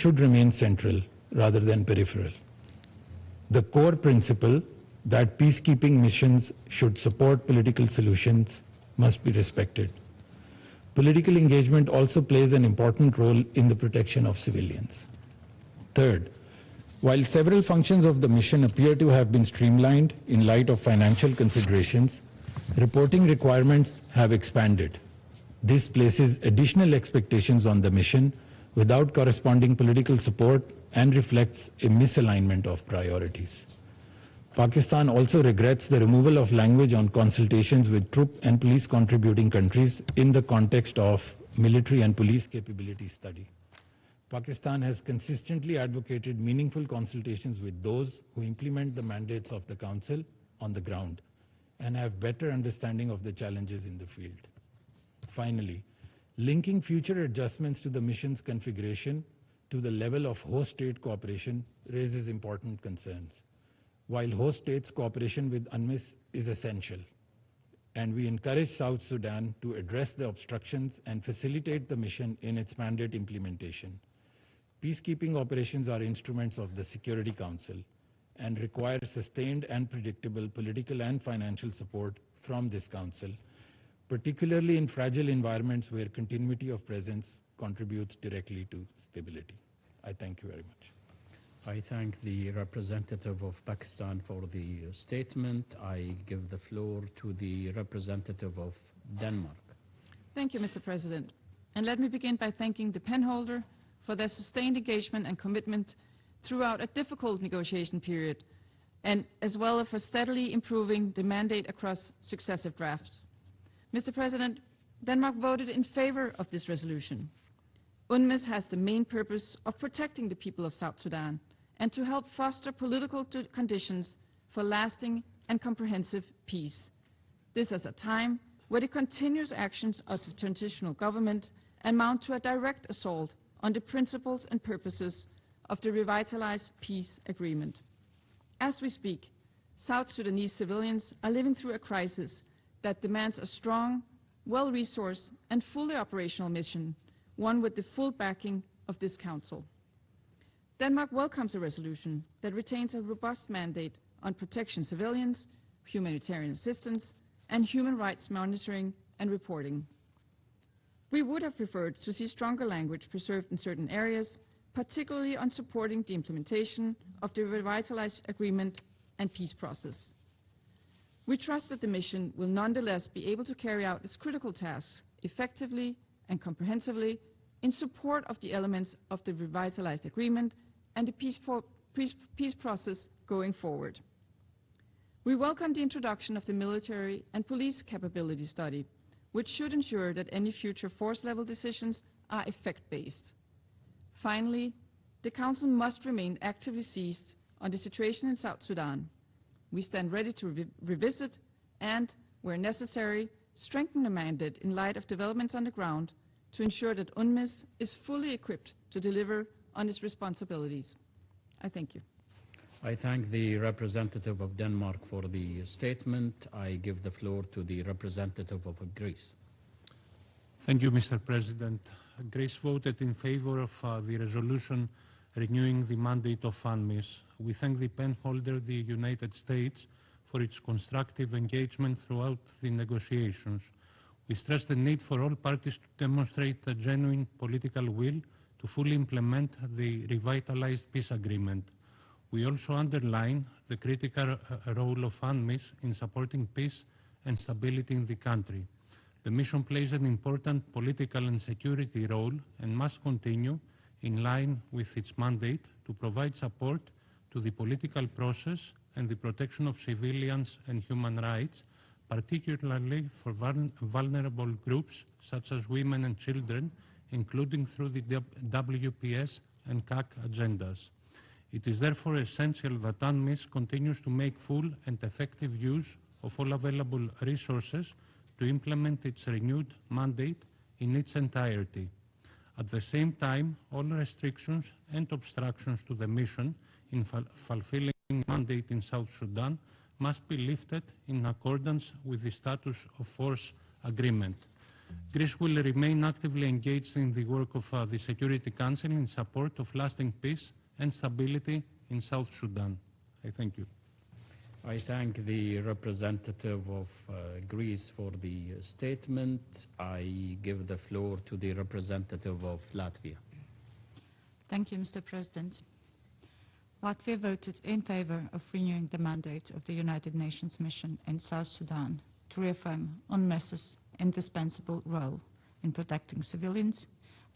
should remain central rather than peripheral. The core principle that peacekeeping missions should support political solutions must be respected. Political engagement also plays an important role in the protection of civilians. Third, while several functions of the mission appear to have been streamlined in light of financial considerations, reporting requirements have expanded. This places additional expectations on the mission without corresponding political support and reflects a misalignment of priorities. Pakistan also regrets the removal of language on consultations with troop and police contributing countries in the context of military and police capability study. Pakistan has consistently advocated meaningful consultations with those who implement the mandates of the Council on the ground and have better understanding of the challenges in the field. Finally, linking future adjustments to the mission's configuration to the level of host state cooperation raises important concerns. While host states' cooperation with UNMISS is essential, and we encourage South Sudan to address the obstructions and facilitate the mission in its mandate implementation, peacekeeping operations are instruments of the Security Council and require sustained and predictable political and financial support from this Council, particularly in fragile environments where continuity of presence contributes directly to stability. I thank you very much. I thank the representative of Pakistan for the statement. I give the floor to the representative of Denmark. Thank you, Mr. President. And let me begin by thanking the penholder for their sustained engagement and commitment throughout a difficult negotiation period, and as well as for steadily improving the mandate across successive drafts. Mr. President, Denmark voted in favor of this resolution. UNMISS has the main purpose of protecting the people of South Sudan and to help foster political conditions for lasting and comprehensive peace. This is a time where the continuous actions of the transitional government amount to a direct assault on the principles and purposes of the revitalized peace agreement. As we speak, South Sudanese civilians are living through a crisis that demands a strong, well-resourced and fully operational mission, one with the full backing of this Council. Denmark welcomes a resolution that retains a robust mandate on protection civilians, humanitarian assistance, and human rights monitoring and reporting. We would have preferred to see stronger language preserved in certain areas, particularly on supporting the implementation of the revitalized agreement and peace process. We trust that the mission will nonetheless be able to carry out its critical tasks effectively and comprehensively in support of the elements of the revitalized agreement and the peace process going forward. We welcome the introduction of the military and police capability study, which should ensure that any future force-level decisions are effect-based. Finally, the Council must remain actively seized on the situation in South Sudan. We stand ready to revisit and, where necessary, strengthen the mandate in light of developments on the ground to ensure that UNMISS is fully equipped to deliver on its responsibilities. I thank you. I thank the representative of Denmark for the statement. I give the floor to the representative of Greece. Thank you, Mr. President. Greece voted in favor of the resolution renewing the mandate of UNMISS. We thank the penholder, the United States, for its constructive engagement throughout the negotiations. We stress the need for all parties to demonstrate a genuine political will to fully implement the revitalized peace agreement. We also underline the critical role of UNMISS in supporting peace and stability in the country. The mission plays an important political and security role and must continue in line with its mandate to provide support to the political process and the protection of civilians and human rights, particularly for vulnerable groups such as women and children, including through the WPS and CAC agendas. It is therefore essential that UNMISS continues to make full and effective use of all available resources to implement its renewed mandate in its entirety. At the same time, all restrictions and obstructions to the mission in fulfilling the mandate in South Sudan must be lifted in accordance with the status of force agreement. Greece will remain actively engaged in the work of the Security Council in support of lasting peace and stability in South Sudan. I thank you. I thank the representative of Greece for the statement. I give the floor to the representative of Latvia. Thank you, Mr. President. Latvia voted in favor of renewing the mandate of the United Nations mission in South Sudan to reaffirm UNMISS's indispensable role in protecting civilians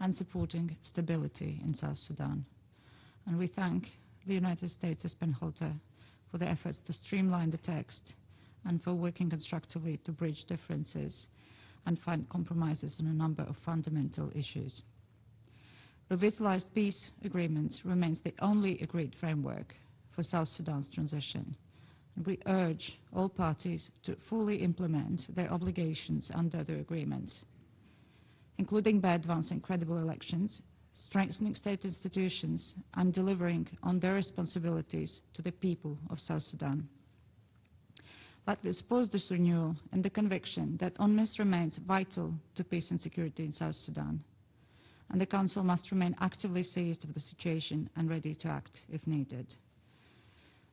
and supporting stability in South Sudan. And we thank the United States as penholder for the efforts to streamline the text and for working constructively to bridge differences and find compromises on a number of fundamental issues. Revitalized peace agreement remains the only agreed framework for South Sudan's transition. And we urge all parties to fully implement their obligations under the agreement, including by advancing credible elections, strengthening state institutions, and delivering on their responsibilities to the people of South Sudan. Latvia supports this renewal in the conviction that UNMISS remains vital to peace and security in South Sudan, and the Council must remain actively seized of the situation and ready to act if needed.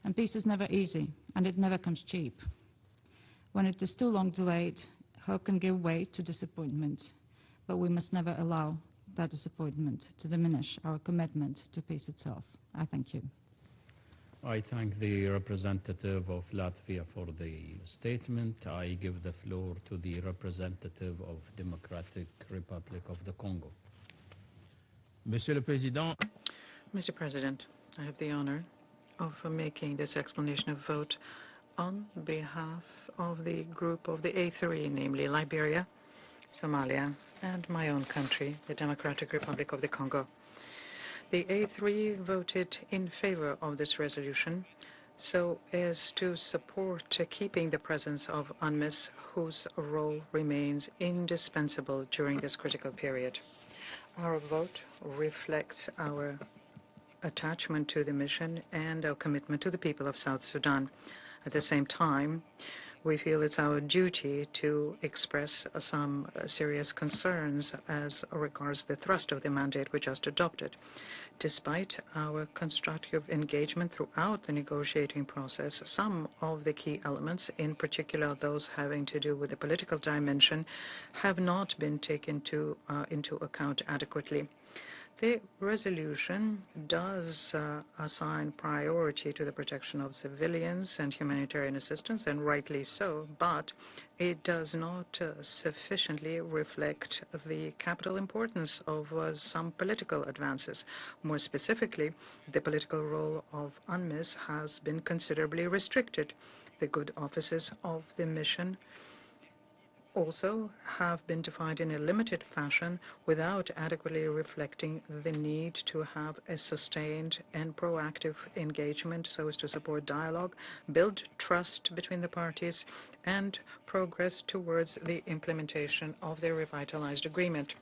And peace is never easy, and it never comes cheap. When it is too long delayed, hope can give way to disappointment, but we must never allow that disappointment to diminish our commitment to peace itself. I thank you. I thank the representative of Latvia for the statement. I give the floor to the representative of Democratic Republic of the Congo. Monsieur le Président, Mr. President, I have the honor of making this explanation of vote on behalf of the group of the A3, namely Liberia, Somalia, and my own country, the Democratic Republic of the Congo. The A3 voted in favor of this resolution so as to support keeping the presence of UNMISS, whose role remains indispensable during this critical period. Our vote reflects our attachment to the mission and our commitment to the people of South Sudan. At the same time, we feel it's our duty to express some serious concerns as regards the thrust of the mandate we just adopted. Despite our constructive engagement throughout the negotiating process, some of the key elements, in particular those having to do with the political dimension, have not been taken into account adequately. The resolution does assign priority to the protection of civilians and humanitarian assistance, and rightly so, but it does not sufficiently reflect the capital importance of some political advances. More specifically, the political role of UNMISS has been considerably restricted. The good offices of the mission also have been defined in a limited fashion without adequately reflecting the need to have a sustained and proactive engagement so as to support dialogue, build trust between the parties, and progress towards the implementation of the revitalized agreement.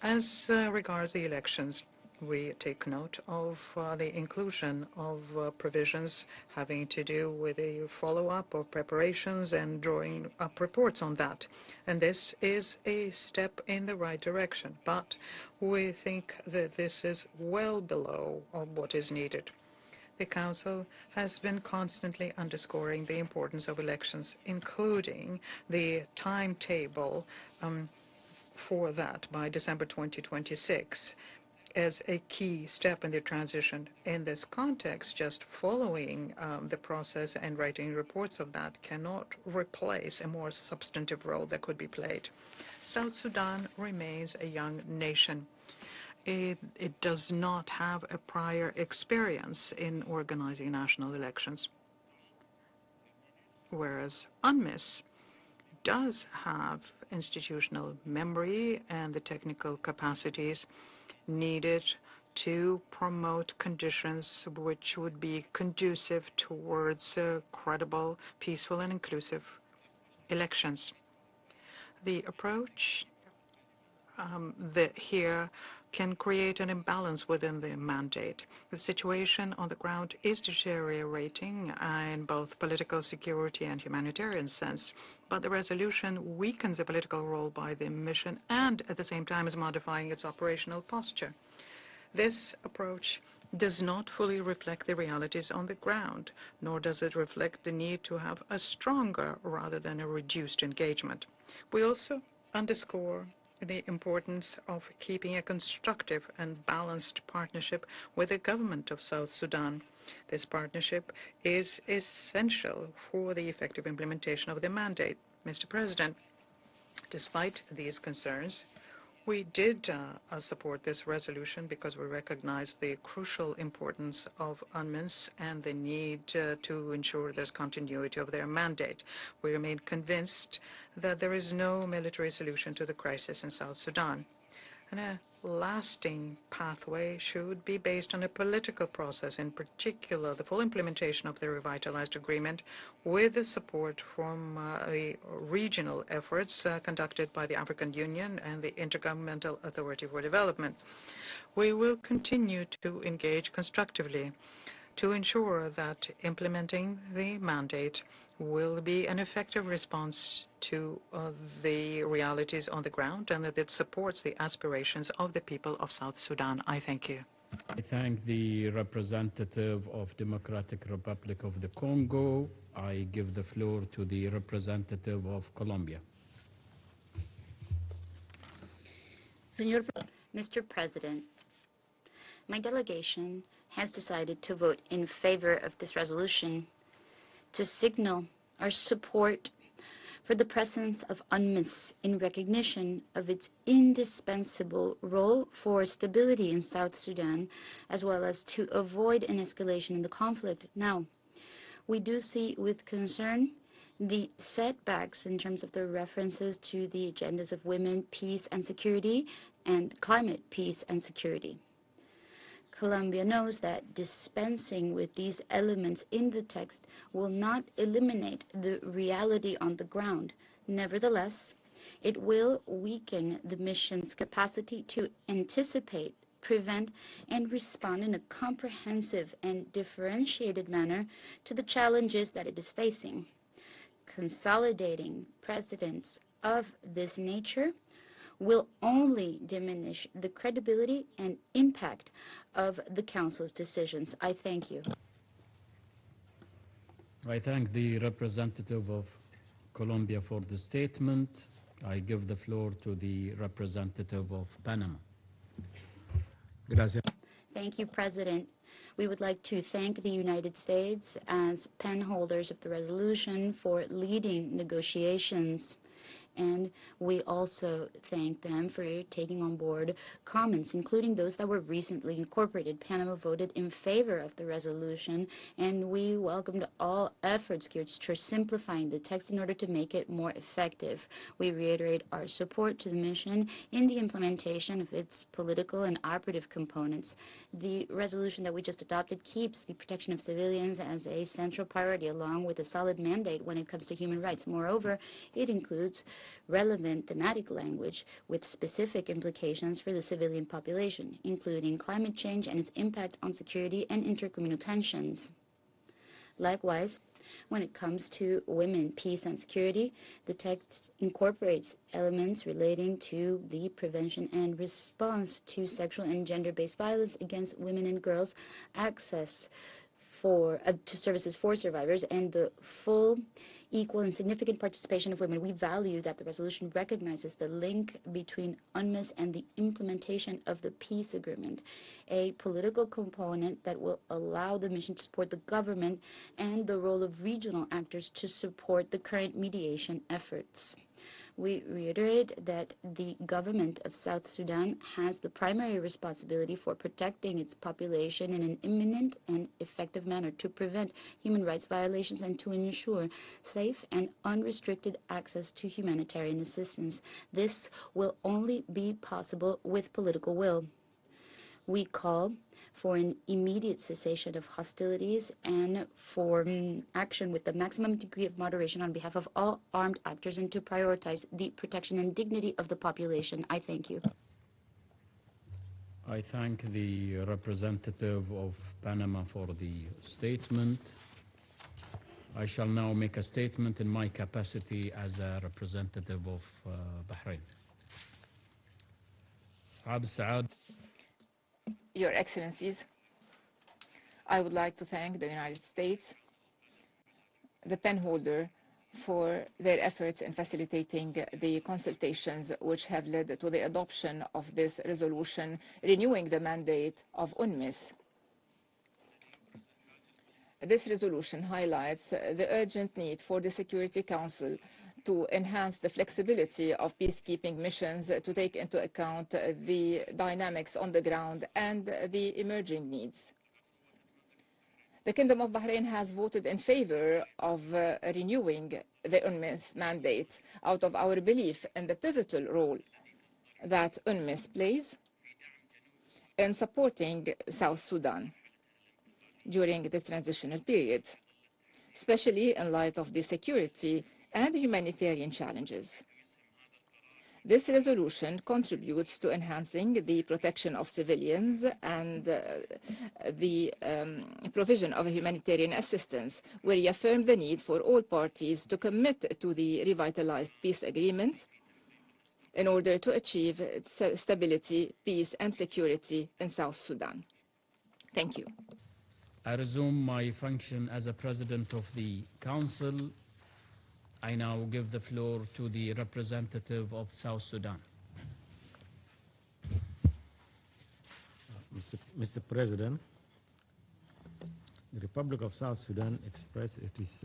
As regards the elections, we take note of the inclusion of provisions having to do with a follow-up of preparations and drawing up reports on that. And this is a step in the right direction, but we think that this is well below what is needed. The Council has been constantly underscoring the importance of elections, including the timetable for that by December 2026. As a key step in the transition. In this context, just following the process and writing reports of that cannot replace a more substantive role that could be played. South Sudan remains a young nation. It does not have a prior experience in organizing national elections, whereas UNMISS does have institutional memory and the technical capacities needed to promote conditions which would be conducive towards credible, peaceful, and inclusive elections. The approach here can create an imbalance within the mandate. The situation on the ground is deteriorating in both political security and humanitarian sense, but the resolution weakens the political role by the mission and at the same time is modifying its operational posture. This approach does not fully reflect the realities on the ground, nor does it reflect the need to have a stronger rather than a reduced engagement. We also underscore the importance of keeping a constructive and balanced partnership with the government of South Sudan. This partnership is essential for the effective implementation of the mandate. Mr. President, despite these concerns, we did support this resolution because we recognize the crucial importance of UNMISS and the need to ensure there's continuity of their mandate. We remain convinced that there is no military solution to the crisis in South Sudan. And a lasting pathway should be based on a political process, in particular the full implementation of the revitalized agreement with the support from the regional efforts conducted by the African Union and the Intergovernmental Authority for Development. We will continue to engage constructively to ensure that implementing the mandate will be an effective response to the realities on the ground and that it supports the aspirations of the people of South Sudan. I thank you. I thank the representative of Democratic Republic of the Congo. I give the floor to the representative of Colombia. Mr. President, my delegation has decided to vote in favor of this resolution to signal our support for the presence of UNMISS in recognition of its indispensable role for stability in South Sudan, as well as to avoid an escalation in the conflict. Now, we do see with concern the setbacks in terms of the references to the agendas of women, peace and security, and climate peace and security. Colombia knows that dispensing with these elements in the text will not eliminate the reality on the ground. Nevertheless, it will weaken the mission's capacity to anticipate, prevent, and respond in a comprehensive and differentiated manner to the challenges that it is facing. Consolidating precedents of this nature will only diminish the credibility and impact of the Council's decisions. I thank you. I thank the representative of Colombia for the statement. I give the floor to the representative of Panama. Gracias. Thank you, President. We would like to thank the United States as pen holders of the resolution for leading negotiations. And we also thank them for taking on board comments, including those that were recently incorporated. Panama voted in favor of the resolution, and we welcomed all efforts geared to simplifying the text in order to make it more effective. We reiterate our support to the mission in the implementation of its political and operative components. The resolution that we just adopted keeps the protection of civilians as a central priority, along with a solid mandate when it comes to human rights. Moreover, it includes relevant thematic language with specific implications for the civilian population, including climate change and its impact on security and intercommunal tensions. Likewise, when it comes to women, peace, and security, the text incorporates elements relating to the prevention and response to sexual and gender-based violence against women and girls, access to services for survivors, and the full, equal, and significant participation of women. We value that the resolution recognizes the link between UNMISS and the implementation of the peace agreement, a political component that will allow the mission to support the government and the role of regional actors to support the current mediation efforts. We reiterate that the government of South Sudan has the primary responsibility for protecting its population in an imminent and effective manner to prevent human rights violations and to ensure safe and unrestricted access to humanitarian assistance. This will only be possible with political will. We call for an immediate cessation of hostilities and for action with the maximum degree of moderation on behalf of all armed actors and to prioritize the protection and dignity of the population. I thank you. I thank the representative of Panama for the statement. I shall now make a statement in my capacity as a representative of Bahrain. Your Excellencies, I would like to thank the United States, the penholder, for their efforts in facilitating the consultations which have led to the adoption of this resolution renewing the mandate of UNMISS. This resolution highlights the urgent need for the Security Council to enhance the flexibility of peacekeeping missions to take into account the dynamics on the ground and the emerging needs. The Kingdom of Bahrain has voted in favor of renewing the UNMISS mandate out of our belief in the pivotal role that UNMISS plays in supporting South Sudan during the transitional period, especially in light of the security and humanitarian challenges. This resolution contributes to enhancing the protection of civilians and the provision of humanitarian assistance. We reaffirm the need for all parties to commit to the revitalized peace agreement in order to achieve stability, peace and security in South Sudan. Thank you. I resume my function as a President of the Council. I now give the floor to the representative of South Sudan. Mr. President, the Republic of South Sudan expresses its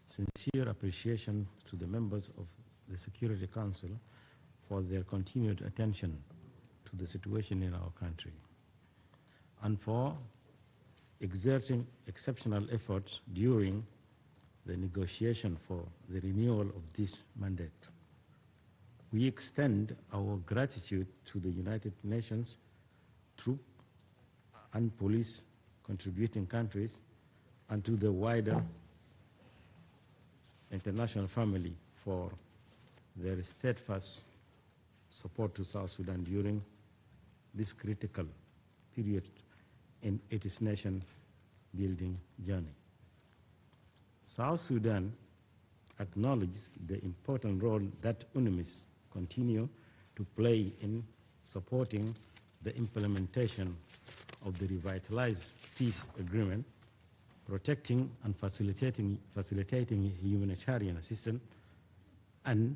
sincere appreciation to the members of the Security Council for their continued attention to the situation in our country and for exerting exceptional efforts during the negotiation for the renewal of this mandate. We extend our gratitude to the United Nations troop and police contributing countries and to the wider international family for their steadfast support to South Sudan during this critical period in its nation-building journey. South Sudan acknowledges the important role that UNMISS continue to play in supporting the implementation of the revitalized peace agreement, protecting and facilitating humanitarian assistance and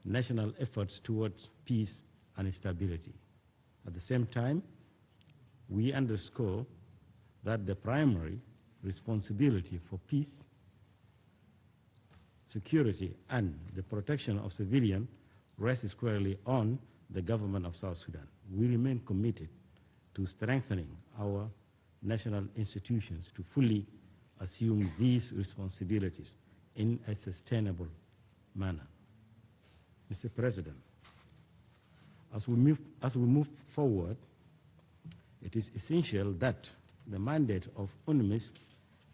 national efforts towards peace and stability. At the same time, we underscore that the primary responsibility for peace, security, and the protection of civilians rests squarely on the government of South Sudan. We remain committed to strengthening our national institutions to fully assume these responsibilities in a sustainable manner. Mr. President, as we move forward, it is essential that the mandate of UNMISS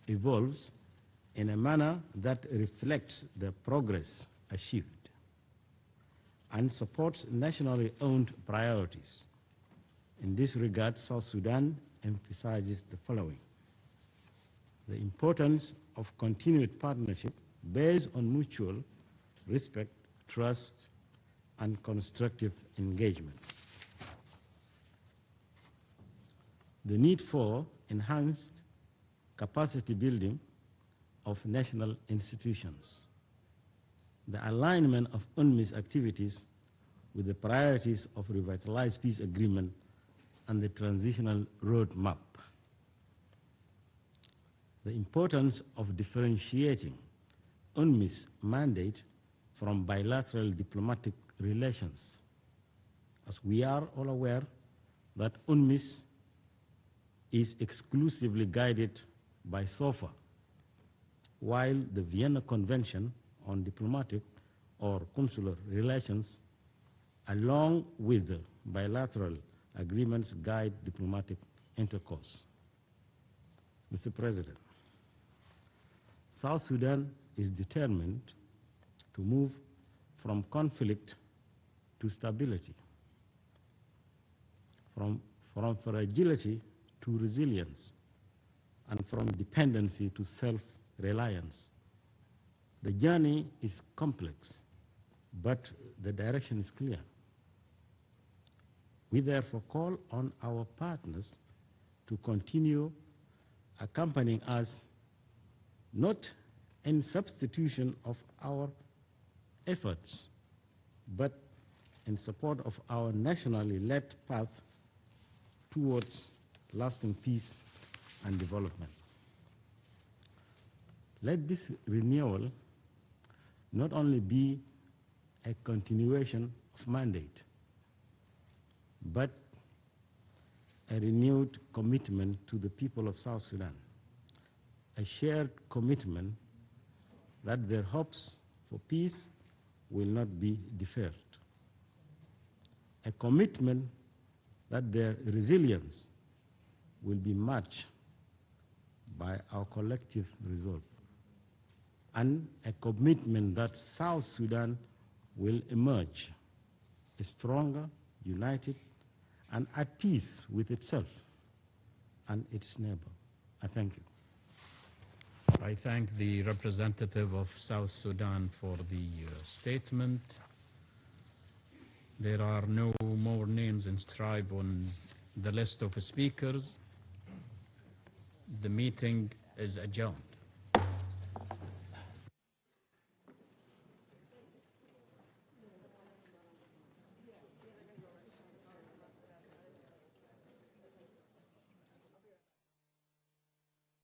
evolves in a manner that reflects the progress achieved and supports nationally owned priorities. In this regard, South Sudan emphasizes the following: the importance of continued partnership based on mutual respect, trust, and constructive engagement. The need for enhanced capacity building of national institutions. The alignment of UNMISS activities with the priorities of revitalized peace agreement and the transitional roadmap. The importance of differentiating UNMISS mandate from bilateral diplomatic relations. As we are all aware that UNMISS is exclusively guided by SOFA, while the Vienna Convention on Diplomatic or Consular Relations, along with the bilateral agreements guide diplomatic intercourse. Mr. President, South Sudan is determined to move from conflict to stability, from fragility to resilience, and from dependency to self-reliance. The journey is complex, but the direction is clear. We therefore call on our partners to continue accompanying us, not in substitution of our efforts, but in support of our nationally led path towards lasting peace and development. Let this renewal not only be a continuation of mandate, but a renewed commitment to the people of South Sudan, a shared commitment that their hopes for peace will not be deferred, a commitment that their resilience will be matched by our collective resolve, and a commitment that South Sudan will emerge a stronger, united, and at peace with itself and its neighbor. I thank you. I thank the representative of South Sudan for the statement. There are no more names inscribed on the list of speakers. The meeting is adjourned.